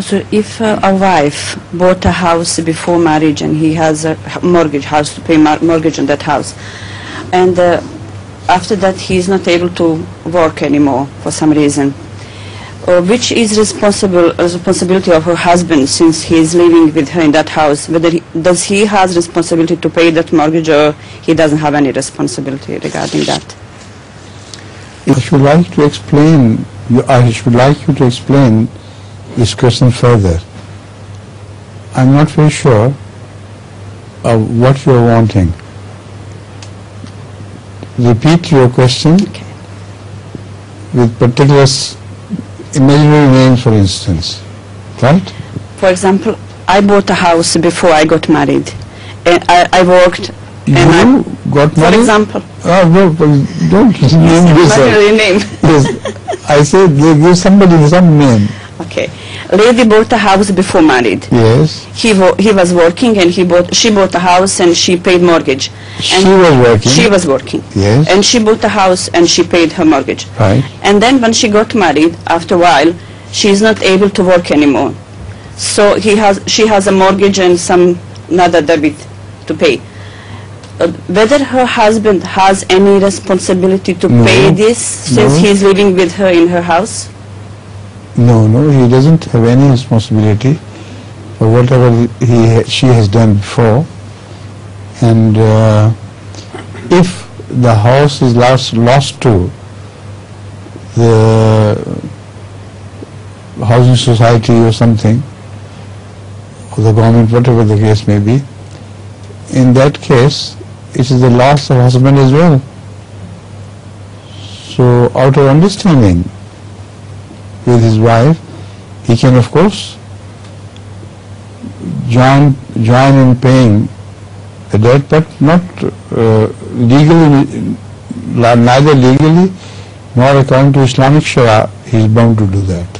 So if a wife bought a house before marriage and he has a mortgage house to pay mortgage on that house, and after that he is not able to work anymore for some reason, which is responsibility of her husband since he is living with her in that house? Whether does he has responsibility to pay that mortgage, or he doesn't have any responsibility regarding that? I should like to explain. I should like you to explain this question further. I'm not very sure of what you're wanting. Repeat your question with particular imaginary names, for instance, right? For example, I bought a house before I got married, and I worked. You got married? For example. Oh, no, don't name this. Name. Yes, I said give somebody some name. Okay. Lady bought a house before married. Yes. He was working, and she bought a house and she paid mortgage. She was working. She was working. Yes. And she bought a house and she paid her mortgage. Right. And then when she got married, after a while, she is not able to work anymore. So she has a mortgage and some another debit to pay. Whether her husband has any responsibility to pay this since he is living with her in her house? No, he doesn't have any responsibility for whatever she has done before. And if the house is lost to the housing society or something, or the government, whatever the case may be, in that case, it is the loss of husband as well. So, out of understanding with his wife, he can of course join in paying the debt, but not neither legally nor according to Islamic Sharia he is bound to do that.